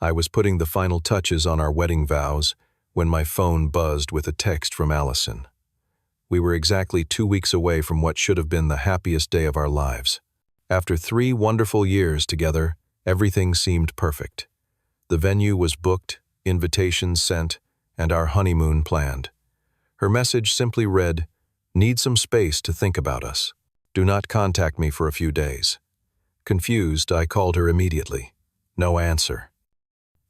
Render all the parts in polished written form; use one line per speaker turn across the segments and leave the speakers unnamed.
I was putting the final touches on our wedding vows when my phone buzzed with a text from Allison. We were exactly 2 weeks away from what should have been the happiest day of our lives. After 3 wonderful years together, everything seemed perfect. The venue was booked, invitations sent, and our honeymoon planned. Her message simply read, "Need some space to think about us. Do not contact me for a few days." Confused, I called her immediately. No answer.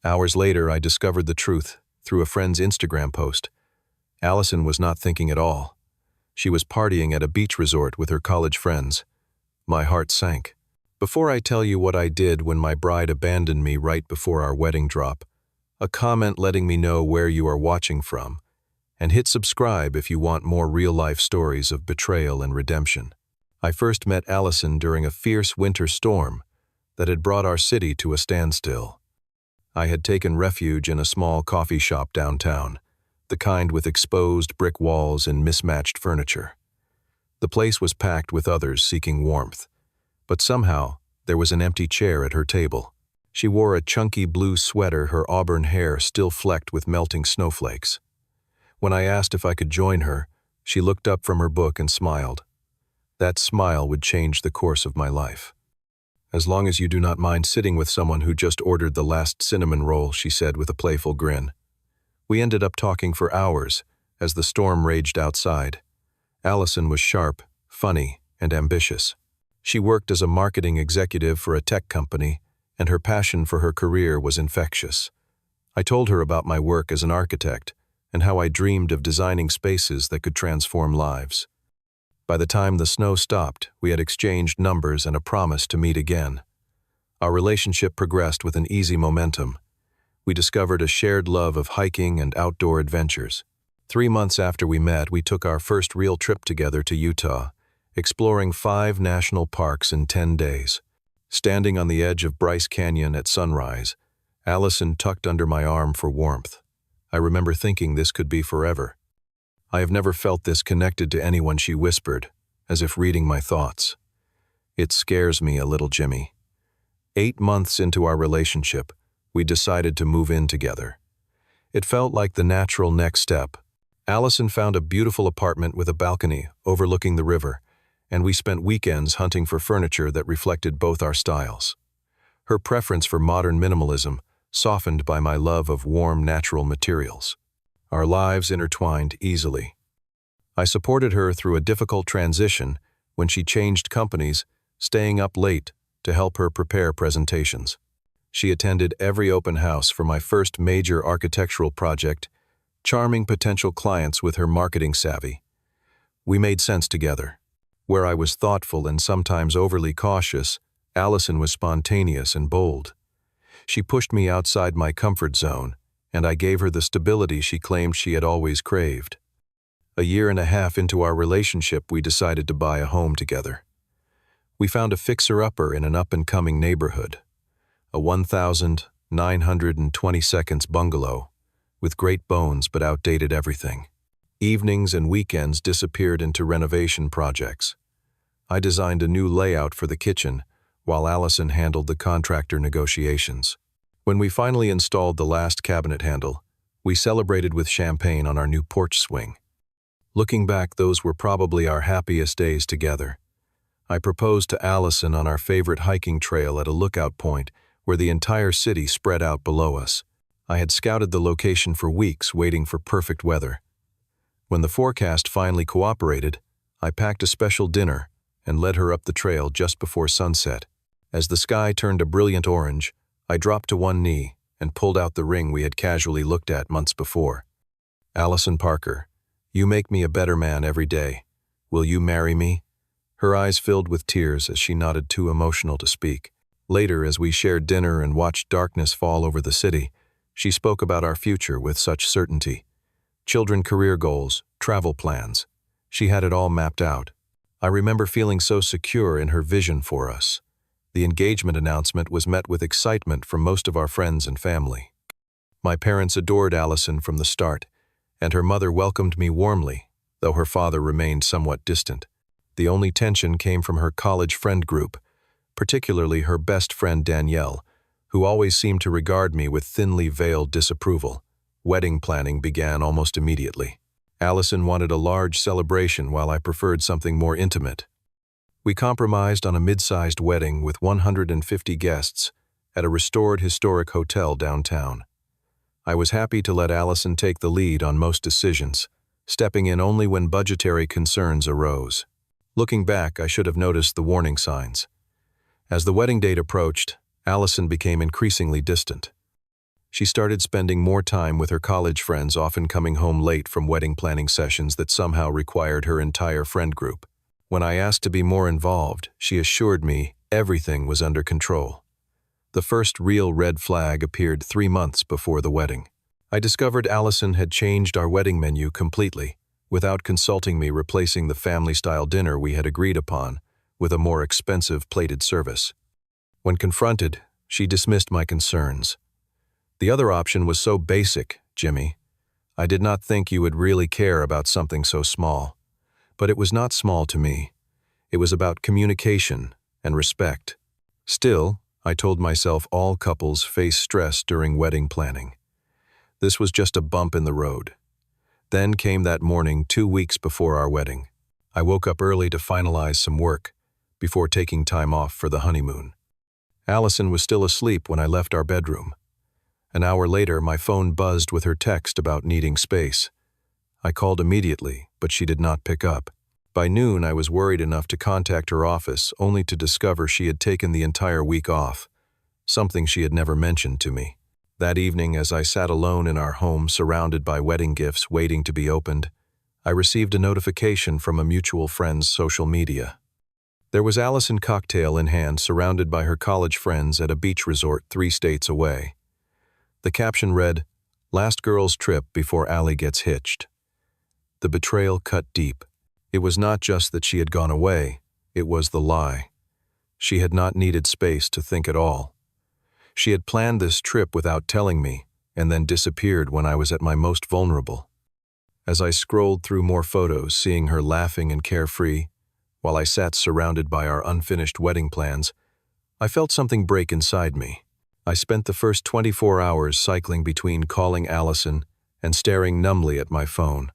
Hours later, I discovered the truth through a friend's Instagram post. Allison was not thinking at all. She was partying at a beach resort with her college friends. My heart sank. Before I tell you what I did when my bride abandoned me right before our wedding drop, a comment letting me know where you are watching from, and hit subscribe if you want more real-life stories of betrayal and redemption. I first met Allison during a fierce winter storm that had brought our city to a standstill. I had taken refuge in a small coffee shop downtown, the kind with exposed brick walls and mismatched furniture. The place was packed with others seeking warmth, but somehow there was an empty chair at her table. She wore a chunky blue sweater, her auburn hair still flecked with melting snowflakes. When I asked if I could join her, she looked up from her book and smiled. That smile would change the course of my life. "As long as you do not mind sitting with someone who just ordered the last cinnamon roll," she said with a playful grin. We ended up talking for hours as the storm raged outside. Allison was sharp, funny, and ambitious. She worked as a marketing executive for a tech company, and her passion for her career was infectious. I told her about my work as an architect and how I dreamed of designing spaces that could transform lives. By the time the snow stopped, we had exchanged numbers and a promise to meet again. Our relationship progressed with an easy momentum. We discovered a shared love of hiking and outdoor adventures. 3 months after we met, we took our first real trip together to Utah, exploring 5 national parks in 10 days. Standing on the edge of Bryce Canyon at sunrise, Allison tucked under my arm for warmth. I remember thinking this could be forever. "I have never felt this connected to anyone," she whispered, as if reading my thoughts. "It scares me a little, Jimmy." 8 months into our relationship, we decided to move in together. It felt like the natural next step. Allison found a beautiful apartment with a balcony overlooking the river, and we spent weekends hunting for furniture that reflected both our styles. Her preference for modern minimalism, softened by my love of warm, natural materials. Our lives intertwined easily. I supported her through a difficult transition when she changed companies, staying up late to help her prepare presentations. She attended every open house for my first major architectural project, charming potential clients with her marketing savvy. We made sense together. Where I was thoughtful and sometimes overly cautious, Allison was spontaneous and bold. She pushed me outside my comfort zone, and I gave her the stability she claimed she had always craved. A year and a half into our relationship, we decided to buy a home together. We found a fixer-upper in an up-and-coming neighborhood, a 1,920 bungalow, with great bones but outdated everything. Evenings and weekends disappeared into renovation projects. I designed a new layout for the kitchen, while Allison handled the contractor negotiations. When we finally installed the last cabinet handle, we celebrated with champagne on our new porch swing. Looking back, those were probably our happiest days together. I proposed to Allison on our favorite hiking trail at a lookout point where the entire city spread out below us. I had scouted the location for weeks, waiting for perfect weather. When the forecast finally cooperated, I packed a special dinner and led her up the trail just before sunset. As the sky turned a brilliant orange, I dropped to one knee and pulled out the ring we had casually looked at months before. "Allison Parker, you make me a better man every day. Will you marry me?" Her eyes filled with tears as she nodded, too emotional to speak. Later, as we shared dinner and watched darkness fall over the city, she spoke about our future with such certainty. Children, career goals, travel plans. She had it all mapped out. I remember feeling so secure in her vision for us. The engagement announcement was met with excitement from most of our friends and family. My parents adored Allison from the start, and her mother welcomed me warmly, though her father remained somewhat distant. The only tension came from her college friend group, particularly her best friend Danielle, who always seemed to regard me with thinly veiled disapproval. Wedding planning began almost immediately. Allison wanted a large celebration while I preferred something more intimate. We compromised on a mid-sized wedding with 150 guests at a restored historic hotel downtown. I was happy to let Allison take the lead on most decisions, stepping in only when budgetary concerns arose. Looking back, I should have noticed the warning signs. As the wedding date approached, Allison became increasingly distant. She started spending more time with her college friends, often coming home late from wedding planning sessions that somehow required her entire friend group. When I asked to be more involved, she assured me everything was under control. The first real red flag appeared 3 months before the wedding. I discovered Allison had changed our wedding menu completely, without consulting me, replacing the family-style dinner we had agreed upon with a more expensive plated service. When confronted, she dismissed my concerns. "The other option was so basic, Jimmy. I did not think you would really care about something so small." But it was not small to me. It was about communication and respect. Still, I told myself all couples face stress during wedding planning. This was just a bump in the road. Then came that morning 2 weeks before our wedding. I woke up early to finalize some work before taking time off for the honeymoon. Allison was still asleep when I left our bedroom. An hour later, my phone buzzed with her text about needing space. I called immediately, but she did not pick up. By noon, I was worried enough to contact her office, only to discover she had taken the entire week off, something she had never mentioned to me. That evening, as I sat alone in our home surrounded by wedding gifts waiting to be opened, I received a notification from a mutual friend's social media. There was Allison, cocktail in hand, surrounded by her college friends at a beach resort 3 states away. The caption read, "Last girl's trip before Allie gets hitched." The betrayal cut deep. It was not just that she had gone away, it was the lie. She had not needed space to think at all. She had planned this trip without telling me, and then disappeared when I was at my most vulnerable. As I scrolled through more photos, seeing her laughing and carefree, while I sat surrounded by our unfinished wedding plans, I felt something break inside me. I spent the first 24 hours cycling between calling Allison and staring numbly at my phone.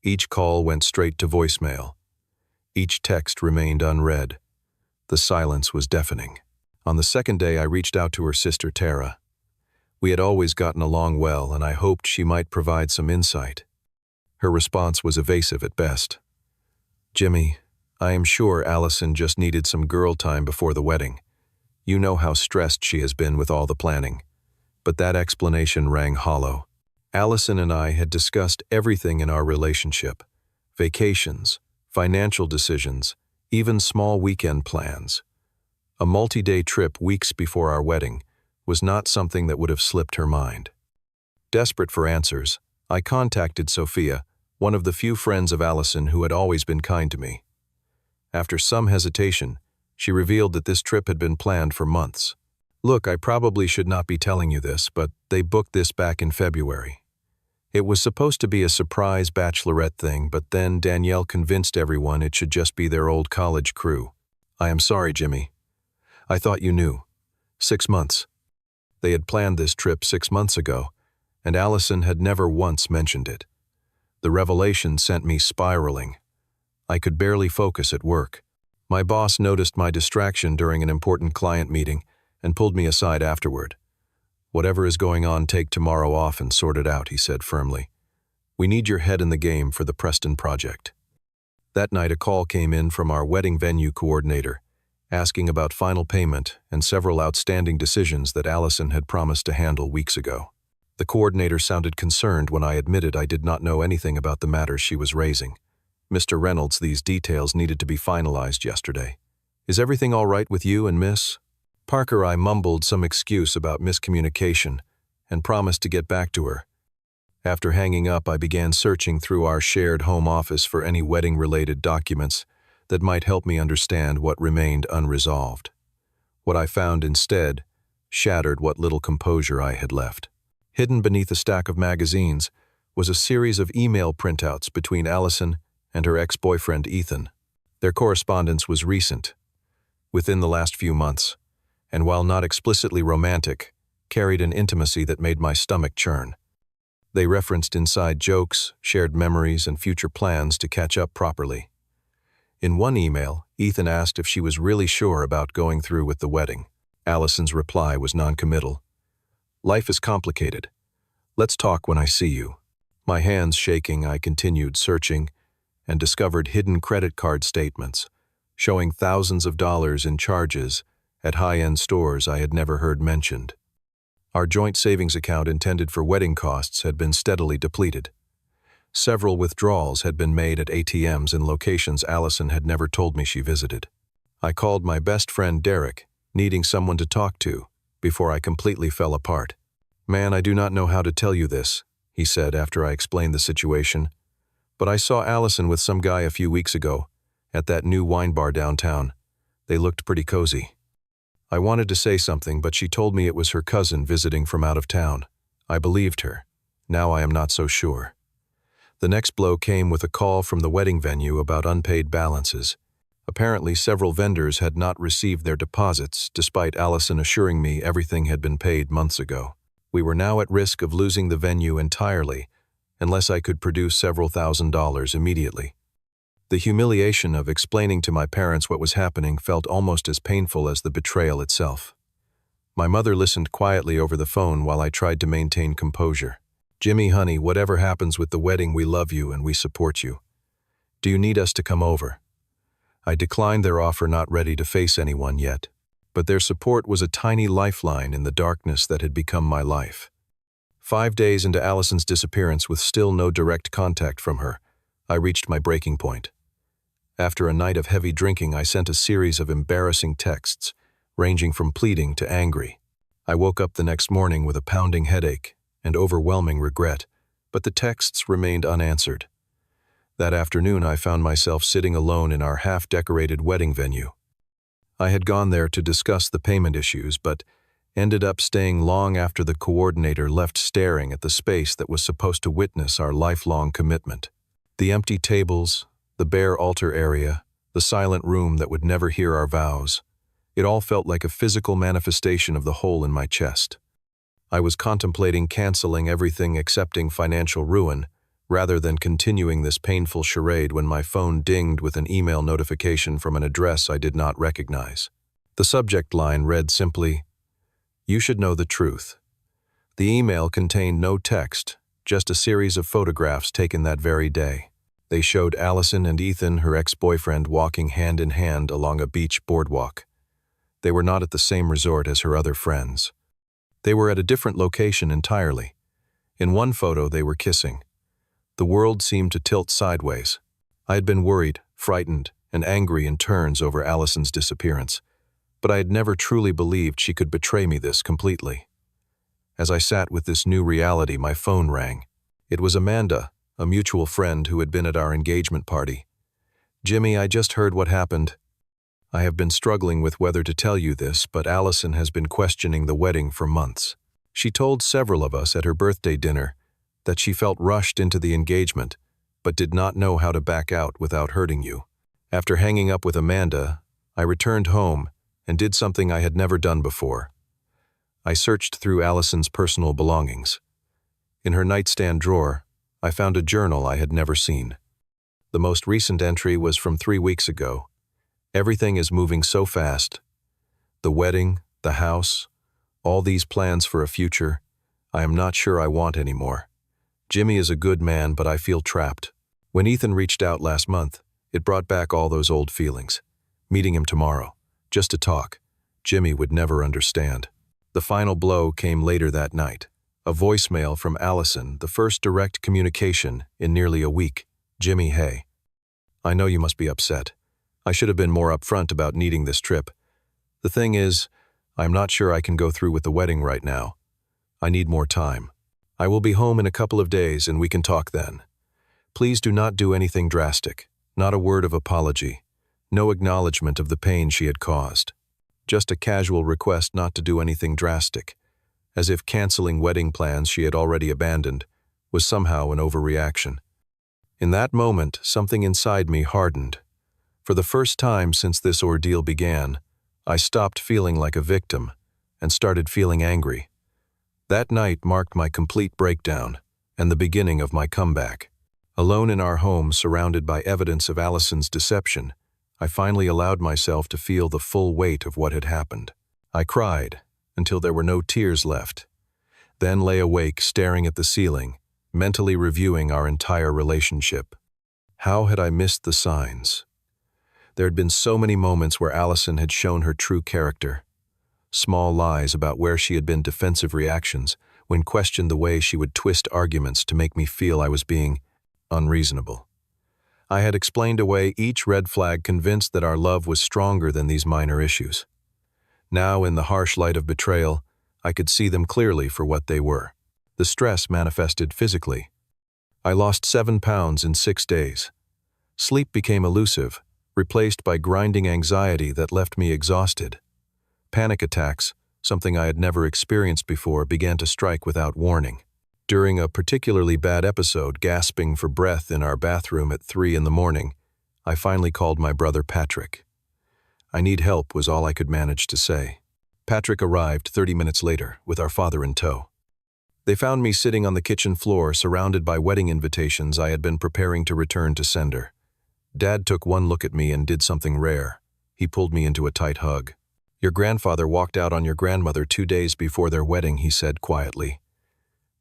Each call went straight to voicemail. Each text remained unread. The silence was deafening. On the second day, I reached out to her sister, Tara. We had always gotten along well, and I hoped she might provide some insight. Her response was evasive at best. "Jimmy, I am sure Allison just needed some girl time before the wedding. You know how stressed she has been with all the planning." But that explanation rang hollow. Allison and I had discussed everything in our relationship: vacations, financial decisions, even small weekend plans. A multi-day trip weeks before our wedding was not something that would have slipped her mind. Desperate for answers, I contacted Sophia, one of the few friends of Allison who had always been kind to me. After some hesitation, she revealed that this trip had been planned for months. "Look, I probably should not be telling you this, but they booked this back in February. It was supposed to be a surprise bachelorette thing, but then Danielle convinced everyone it should just be their old college crew. I am sorry, Jimmy. I thought you knew. 6 months. They had planned this trip 6 months ago, and Allison had never once mentioned it. The revelation sent me spiraling. I could barely focus at work. My boss noticed my distraction during an important client meeting and pulled me aside afterward. "Whatever is going on, take tomorrow off and sort it out," he said firmly. "We need your head in the game for the Preston project." That night, a call came in from our wedding venue coordinator, asking about final payment and several outstanding decisions that Allison had promised to handle weeks ago. The coordinator sounded concerned when I admitted I did not know anything about the matters she was raising. "Mr. Reynolds, these details needed to be finalized yesterday. Is everything all right with you and Miss Parker?" I mumbled some excuse about miscommunication and promised to get back to her. After hanging up, I began searching through our shared home office for any wedding-related documents that might help me understand what remained unresolved. What I found instead shattered what little composure I had left. Hidden beneath a stack of magazines was a series of email printouts between Allison and her ex-boyfriend Ethan. Their correspondence was recent, within the last few months, and while not explicitly romantic, carried an intimacy that made my stomach churn. They referenced inside jokes, shared memories, and future plans to catch up properly. In one email, Ethan asked if she was really sure about going through with the wedding. Allison's reply was non-committal. "Life is complicated. Let's talk when I see you." My hands shaking, I continued searching and discovered hidden credit card statements, showing thousands of dollars in charges at high-end stores I had never heard mentioned. Our joint savings account intended for wedding costs had been steadily depleted. Several withdrawals had been made at ATMs in locations Allison had never told me she visited. I called my best friend Derek, needing someone to talk to, before I completely fell apart. "Man, I do not know how to tell you this," he said after I explained the situation, "but I saw Allison with some guy a few weeks ago, at that new wine bar downtown. They looked pretty cozy." I wanted to say something, but she told me it was her cousin visiting from out of town. I believed her. Now I am not so sure. The next blow came with a call from the wedding venue about unpaid balances. Apparently, several vendors had not received their deposits, despite Allison assuring me everything had been paid months ago. We were now at risk of losing the venue entirely, unless I could produce several $1,000s immediately. The humiliation of explaining to my parents what was happening felt almost as painful as the betrayal itself. My mother listened quietly over the phone while I tried to maintain composure. "Jimmy, honey, whatever happens with the wedding, we love you and we support you. Do you need us to come over?" I declined their offer, not ready to face anyone yet, but their support was a tiny lifeline in the darkness that had become my life. 5 days into Allison's disappearance, with still no direct contact from her, I reached my breaking point. After a night of heavy drinking, I sent a series of embarrassing texts, ranging from pleading to angry. I woke up the next morning with a pounding headache and overwhelming regret, but the texts remained unanswered. That afternoon, I found myself sitting alone in our half-decorated wedding venue. I had gone there to discuss the payment issues, but ended up staying long after the coordinator left, staring at the space that was supposed to witness our lifelong commitment. The empty tables, the bare altar area, the silent room that would never hear our vows. It all felt like a physical manifestation of the hole in my chest. I was contemplating canceling everything, accepting financial ruin, rather than continuing this painful charade, when my phone dinged with an email notification from an address I did not recognize. The subject line read simply, "You should know the truth." The email contained no text, just a series of photographs taken that very day. They showed Allison and Ethan, her ex-boyfriend, walking hand in hand along a beach boardwalk. They were not at the same resort as her other friends. They were at a different location entirely. In one photo, they were kissing. The world seemed to tilt sideways. I had been worried, frightened, and angry in turns over Allison's disappearance, but I had never truly believed she could betray me this completely. As I sat with this new reality, my phone rang. It was Amanda, a mutual friend who had been at our engagement party. "Jimmy, I just heard what happened. I have been struggling with whether to tell you this, but Allison has been questioning the wedding for months. She told several of us at her birthday dinner that she felt rushed into the engagement, but did not know how to back out without hurting you." After hanging up with Amanda, I returned home and did something I had never done before. I searched through Allison's personal belongings. In her nightstand drawer, I found a journal I had never seen. The most recent entry was from 3 weeks ago. "Everything is moving so fast. The wedding, the house, all these plans for a future, I am not sure I want anymore. Jimmy is a good man, but I feel trapped. When Ethan reached out last month, it brought back all those old feelings. Meeting him tomorrow, just to talk. Jimmy would never understand." The final blow came later that night. A voicemail from Allison, the first direct communication in nearly a week. "Jimmy, hey. I know you must be upset. I should have been more upfront about needing this trip. The thing is, I'm not sure I can go through with the wedding right now. I need more time. I will be home in a couple of days and we can talk then. Please do not do anything drastic. Not a word of apology. No acknowledgement of the pain she had caused. Just a casual request not to do anything drastic, as if canceling wedding plans she had already abandoned was somehow an overreaction." In that moment, something inside me hardened. For the first time since this ordeal began, I stopped feeling like a victim and started feeling angry. That night marked my complete breakdown and the beginning of my comeback. Alone in our home, surrounded by evidence of Allison's deception, I finally allowed myself to feel the full weight of what had happened. I cried until there were no tears left, then lay awake staring at the ceiling, mentally reviewing our entire relationship. How had I missed the signs? There had been so many moments where Allison had shown her true character. Small lies about where she had been, defensive reactions, when questioned, the way she would twist arguments to make me feel I was being unreasonable. I had explained away each red flag, convinced that our love was stronger than these minor issues. Now, in the harsh light of betrayal, I could see them clearly for what they were. The stress manifested physically. I lost 7 pounds in 6 days. Sleep became elusive, replaced by grinding anxiety that left me exhausted. Panic attacks, something I had never experienced before, began to strike without warning. During a particularly bad episode, gasping for breath in our bathroom at 3 in the morning, I finally called my brother Patrick. "I need help," was all I could manage to say. Patrick arrived 30 minutes later, with our father in tow. They found me sitting on the kitchen floor, surrounded by wedding invitations I had been preparing to return to sender. Dad took one look at me and did something rare. He pulled me into a tight hug. "Your grandfather walked out on your grandmother 2 days before their wedding," he said quietly.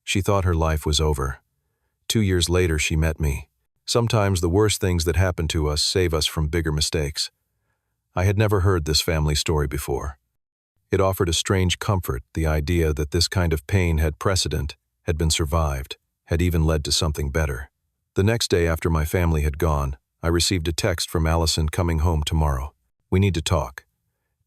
She thought her life was over. 2 years later, she met me. Sometimes the worst things that happen to us save us from bigger mistakes. I had never heard this family story before. It offered a strange comfort, the idea that this kind of pain had precedent, had been survived, had even led to something better. The next day after my family had gone, I received a text from Allison: "Coming home tomorrow. We need to talk."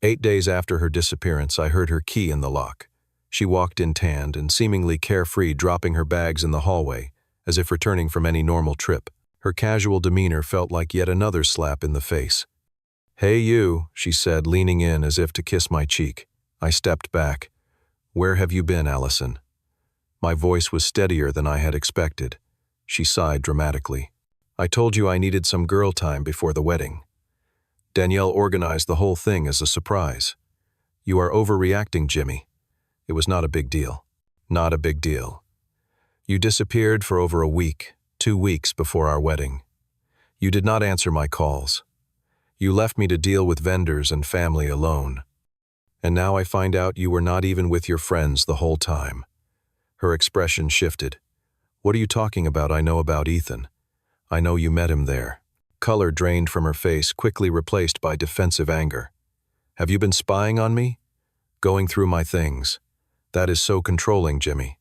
8 days after her disappearance, I heard her key in the lock. She walked in tanned and seemingly carefree, dropping her bags in the hallway, as if returning from any normal trip. Her casual demeanor felt like yet another slap in the face. "Hey you," she said, leaning in as if to kiss my cheek. I stepped back. "Where have you been, Allison?" My voice was steadier than I had expected. She sighed dramatically. "I told you I needed some girl time before the wedding. Danielle organized the whole thing as a surprise. You are overreacting, Jimmy. It was not a big deal." "Not a big deal. You disappeared for over a week, 2 weeks before our wedding. You did not answer my calls. You left me to deal with vendors and family alone. And now I find out you were not even with your friends the whole time." Her expression shifted. "What are you talking about? I know about Ethan. I know you met him there." Color drained from her face, quickly replaced by defensive anger. "Have you been spying on me? Going through my things? That is so controlling, Jimmy.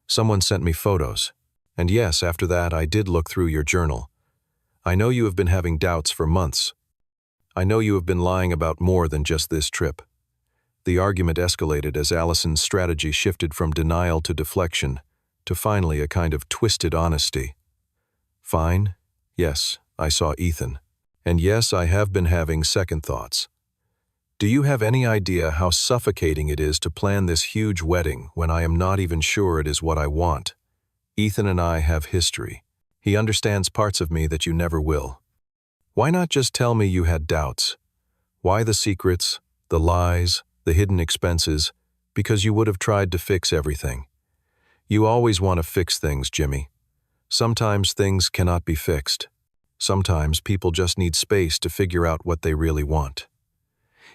Someone sent me photos. And yes, after that I did look through your journal. I know you have been having doubts for months. I know you have been lying about more than just this trip." The argument escalated as Allison's strategy shifted from denial to deflection, to finally a kind of twisted honesty. "Fine. Yes, I saw Ethan. And yes, I have been having second thoughts. Do you have any idea how suffocating it is to plan this huge wedding when I am not even sure it is what I want? Ethan and I have history. He understands parts of me that you never will. Why not just tell me you had doubts? Why the secrets, the lies, the hidden expenses? Because you would have tried to fix everything. You always want to fix things, Jimmy. Sometimes things cannot be fixed. Sometimes people just need space to figure out what they really want."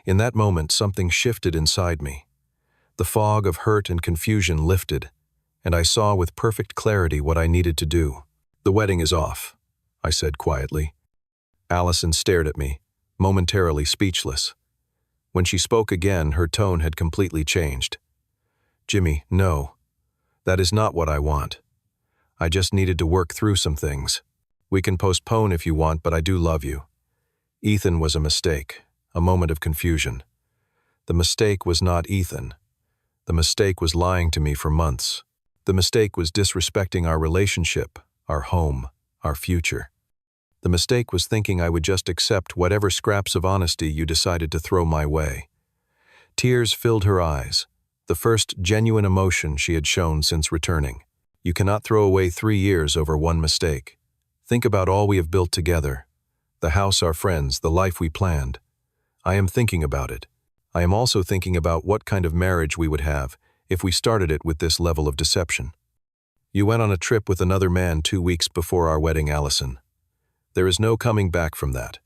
In that moment, something shifted inside me. The fog of hurt and confusion lifted, and I saw with perfect clarity what I needed to do. "The wedding is off," I said quietly. Allison stared at me, momentarily speechless. When she spoke again, her tone had completely changed. "Jimmy, no. That is not what I want. I just needed to work through some things. We can postpone if you want, but I do love you. Ethan was a mistake, a moment of confusion. The mistake was not Ethan. The mistake was lying to me for months. The mistake was disrespecting our relationship, our home, our future. The mistake was thinking I would just accept whatever scraps of honesty you decided to throw my way." Tears filled her eyes, the first genuine emotion she had shown since returning. "You cannot throw away 3 years over one mistake. Think about all we have built together. The house, our friends, the life we planned. I am thinking about it. I am also thinking about what kind of marriage we would have if we started it with this level of deception. You went on a trip with another man 2 weeks before our wedding, Allison. There is no coming back from that.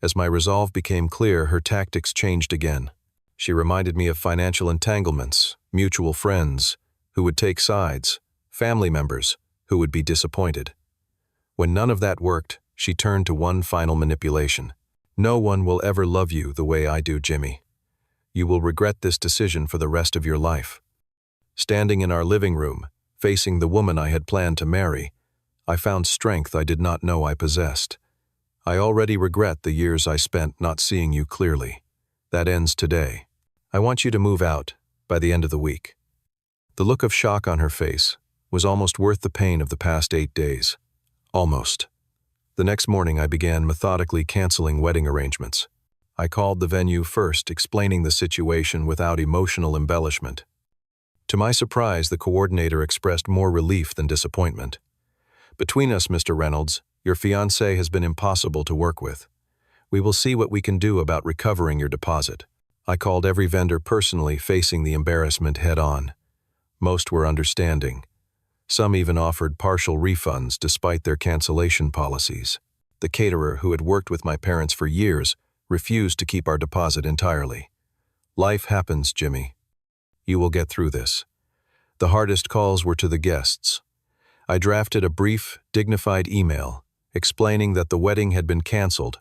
As my resolve became clear, her tactics changed again. She reminded me of financial entanglements, mutual friends who would take sides, family members who would be disappointed. When none of that worked, she turned to one final manipulation. No one will ever love you the way I do, Jimmy. You will regret this decision for the rest of your life. Standing in our living room, facing the woman I had planned to marry, I found strength I did not know I possessed. I already regret the years I spent not seeing you clearly. That ends today. I want you to move out by the end of the week. The look of shock on her face was almost worth the pain of the past 8 days. Almost. The next morning I began methodically canceling wedding arrangements. I called the venue first, explaining the situation without emotional embellishment. To my surprise, the coordinator expressed more relief than disappointment. Between us, Mr. Reynolds, your fiancé has been impossible to work with. We will see what we can do about recovering your deposit. I called every vendor personally, facing the embarrassment head-on. Most were understanding. Some even offered partial refunds despite their cancellation policies. The caterer, who had worked with my parents for years, refused to keep our deposit entirely. Life happens, Jimmy. You will get through this. The hardest calls were to the guests. I drafted a brief, dignified email explaining that the wedding had been canceled,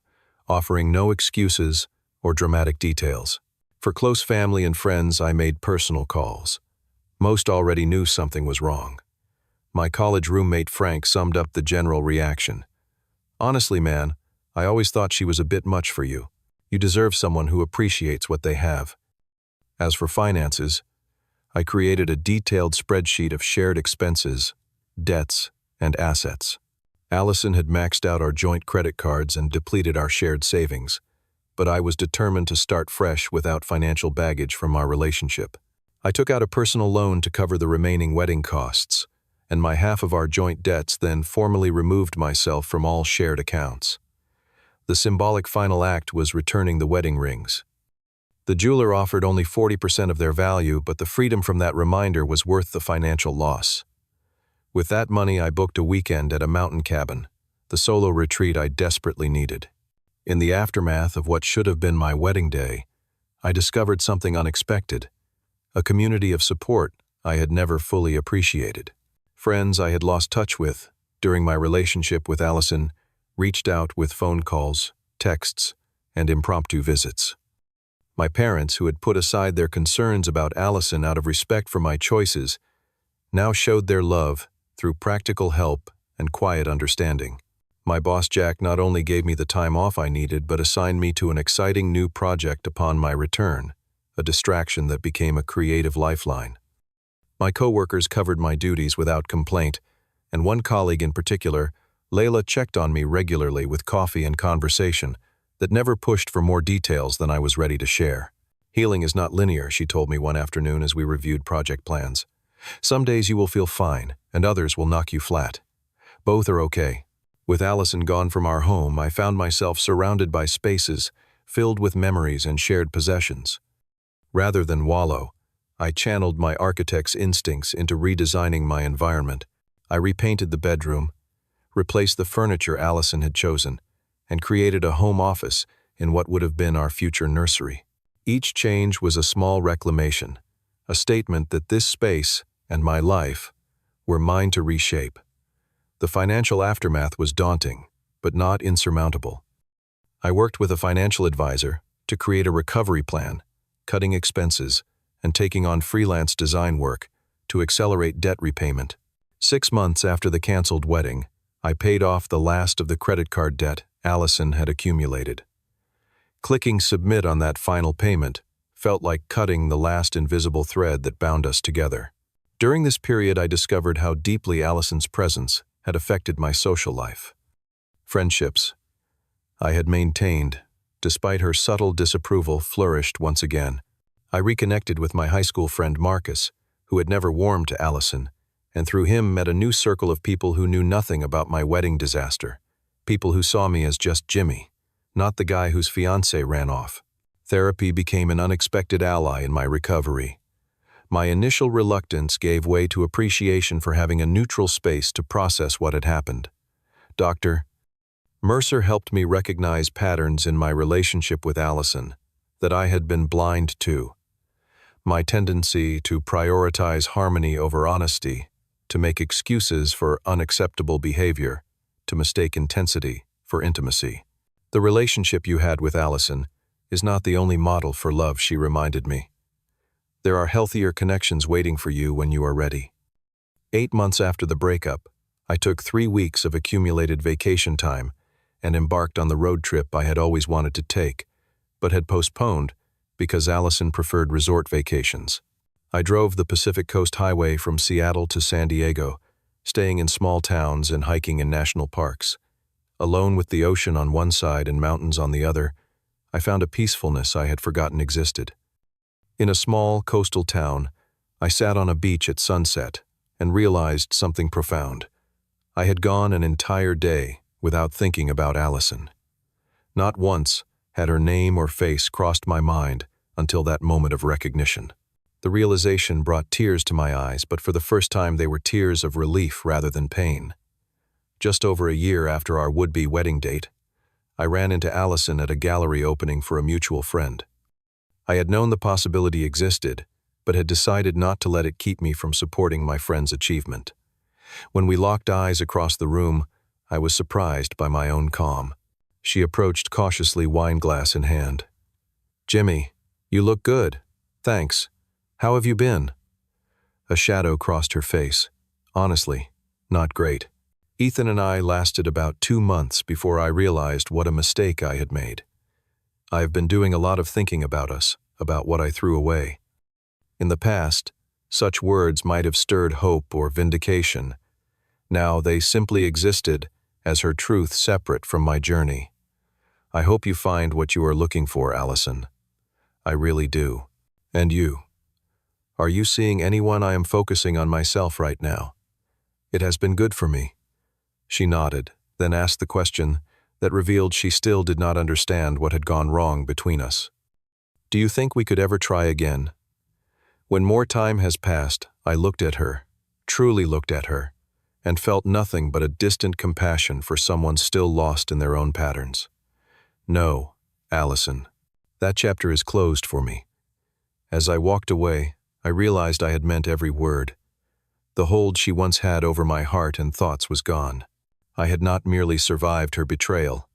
offering no excuses or dramatic details. For close family and friends, I made personal calls. Most already knew something was wrong. My college roommate Frank summed up the general reaction. Honestly, man, I always thought she was a bit much for you. You deserve someone who appreciates what they have. As for finances, I created a detailed spreadsheet of shared expenses, debts, and assets. Allison had maxed out our joint credit cards and depleted our shared savings, but I was determined to start fresh without financial baggage from our relationship. I took out a personal loan to cover the remaining wedding costs, and my half of our joint debts, then formally removed myself from all shared accounts. The symbolic final act was returning the wedding rings. The jeweler offered only 40% of their value, but the freedom from that reminder was worth the financial loss. With that money, I booked a weekend at a mountain cabin, the solo retreat I desperately needed. In the aftermath of what should have been my wedding day, I discovered something unexpected, a community of support I had never fully appreciated. Friends I had lost touch with during my relationship with Allison reached out with phone calls, texts, and impromptu visits. My parents, who had put aside their concerns about Allison out of respect for my choices, now showed their love through practical help and quiet understanding. My boss Jack not only gave me the time off I needed, but assigned me to an exciting new project upon my return, a distraction that became a creative lifeline. My coworkers covered my duties without complaint, and one colleague in particular, Layla, checked on me regularly with coffee and conversation that never pushed for more details than I was ready to share. Healing is not linear, she told me one afternoon as we reviewed project plans. Some days you will feel fine, and others will knock you flat. Both are okay. With Allison gone from our home, I found myself surrounded by spaces filled with memories and shared possessions. Rather than wallow, I channeled my architect's instincts into redesigning my environment. I repainted the bedroom, replaced the furniture Allison had chosen, and created a home office in what would have been our future nursery. Each change was a small reclamation, a statement that this space and my life were mine to reshape. The financial aftermath was daunting, but not insurmountable. I worked with a financial advisor to create a recovery plan, cutting expenses, and taking on freelance design work to accelerate debt repayment. 6 months after the canceled wedding, I paid off the last of the credit card debt Allison had accumulated. Clicking submit on that final payment felt like cutting the last invisible thread that bound us together. During this period, I discovered how deeply Allison's presence had affected my social life. Friendships I had maintained, despite her subtle disapproval, flourished once again. I reconnected with my high school friend Marcus, who had never warmed to Allison, and through him met a new circle of people who knew nothing about my wedding disaster, people who saw me as just Jimmy, not the guy whose fiancé ran off. Therapy became an unexpected ally in my recovery. My initial reluctance gave way to appreciation for having a neutral space to process what had happened. Dr. Mercer helped me recognize patterns in my relationship with Allison that I had been blind to. My tendency to prioritize harmony over honesty, to make excuses for unacceptable behavior, to mistake intensity for intimacy. The relationship you had with Allison is not the only model for love, she reminded me. There are healthier connections waiting for you when you are ready. 8 months after the breakup, I took 3 weeks of accumulated vacation time and embarked on the road trip I had always wanted to take, but had postponed because Allison preferred resort vacations. I drove the Pacific Coast Highway from Seattle to San Diego, staying in small towns and hiking in national parks. Alone with the ocean on one side and mountains on the other, I found a peacefulness I had forgotten existed. In a small coastal town, I sat on a beach at sunset and realized something profound. I had gone an entire day without thinking about Allison. Not once had her name or face crossed my mind until that moment of recognition. The realization brought tears to my eyes, but for the first time they were tears of relief rather than pain. Just over a year after our would-be wedding date, I ran into Allison at a gallery opening for a mutual friend. I had known the possibility existed, but had decided not to let it keep me from supporting my friend's achievement. When we locked eyes across the room, I was surprised by my own calm. She approached cautiously, wine glass in hand. "Jimmy, you look good. Thanks. How have you been?" A shadow crossed her face. "Honestly, not great. Ethan and I lasted about 2 months before I realized what a mistake I had made. I have been doing a lot of thinking about us, about what I threw away. In the past, such words might have stirred hope or vindication. Now they simply existed as her truth separate from my journey. I hope you find what you are looking for, Allison. I really do. And you? Are you seeing anyone? I am focusing on myself right now. It has been good for me." She nodded, then asked the question that revealed she still did not understand what had gone wrong between us. "Do you think we could ever try again?" When more time has passed, I looked at her, truly looked at her, and felt nothing but a distant compassion for someone still lost in their own patterns. "No, Allison. That chapter is closed for me." As I walked away, I realized I had meant every word. The hold she once had over my heart and thoughts was gone. I had not merely survived her betrayal.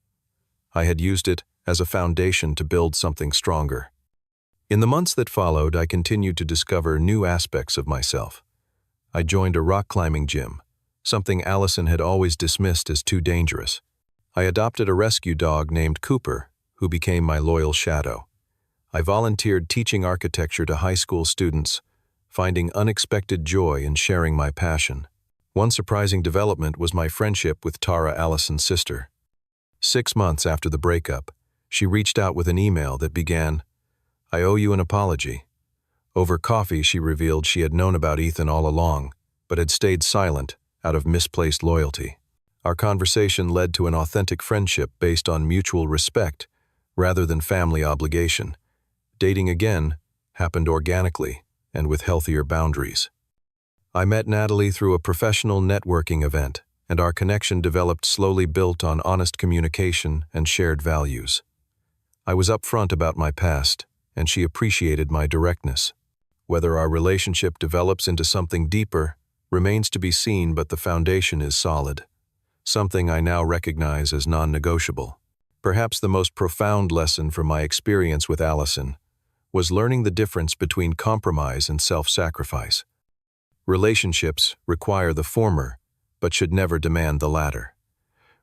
I had used it as a foundation to build something stronger. In the months that followed, I continued to discover new aspects of myself. I joined a rock climbing gym, something Allison had always dismissed as too dangerous. I adopted a rescue dog named Cooper, who became my loyal shadow. I volunteered teaching architecture to high school students, finding unexpected joy in sharing my passion. One surprising development was my friendship with Tara, Allison's sister. 6 months after the breakup, she reached out with an email that began, "I owe you an apology." Over coffee, she revealed she had known about Ethan all along, but had stayed silent out of misplaced loyalty. Our conversation led to an authentic friendship based on mutual respect rather than family obligation. Dating again happened organically and with healthier boundaries. I met Natalie through a professional networking event, and our connection developed slowly, built on honest communication and shared values. I was upfront about my past, and she appreciated my directness. Whether our relationship develops into something deeper remains to be seen, but the foundation is solid, something I now recognize as non-negotiable. Perhaps the most profound lesson from my experience with Allison was learning the difference between compromise and self-sacrifice. Relationships require the former, but should never demand the latter.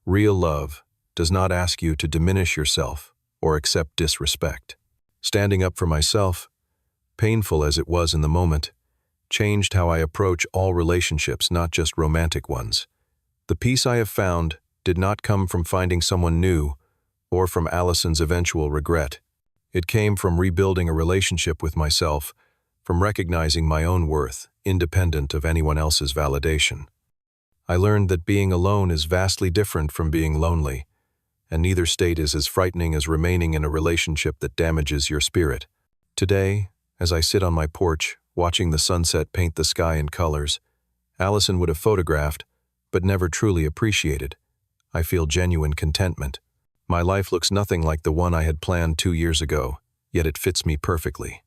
Real love does not ask you to diminish yourself or accept disrespect. Standing up for myself, painful as it was in the moment, changed how I approach all relationships, not just romantic ones. The peace I have found did not come from finding someone new or from Allison's eventual regret. It came from rebuilding a relationship with myself, from recognizing my own worth, independent of anyone else's validation. I learned that being alone is vastly different from being lonely, and neither state is as frightening as remaining in a relationship that damages your spirit. Today, as I sit on my porch, watching the sunset paint the sky in colors, Allison would have photographed, but never truly appreciated. I feel genuine contentment. My life looks nothing like the one I had planned 2 years ago, yet it fits me perfectly.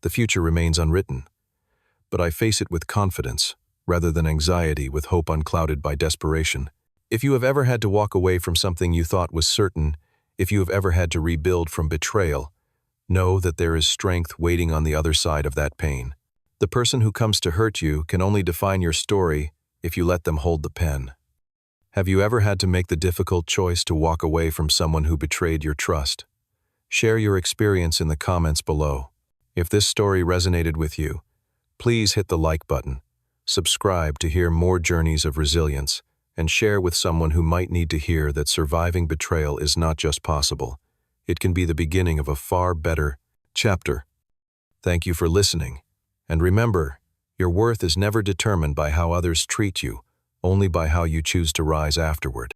The future remains unwritten, but I face it with confidence, rather than anxiety with hope unclouded by desperation. If you have ever had to walk away from something you thought was certain, if you have ever had to rebuild from betrayal, know that there is strength waiting on the other side of that pain. The person who comes to hurt you can only define your story if you let them hold the pen. Have you ever had to make the difficult choice to walk away from someone who betrayed your trust? Share your experience in the comments below. If this story resonated with you, please hit the like button, subscribe to hear more journeys of resilience, and share with someone who might need to hear that surviving betrayal is not just possible. It can be the beginning of a far better chapter. Thank you for listening. And remember, your worth is never determined by how others treat you, only by how you choose to rise afterward.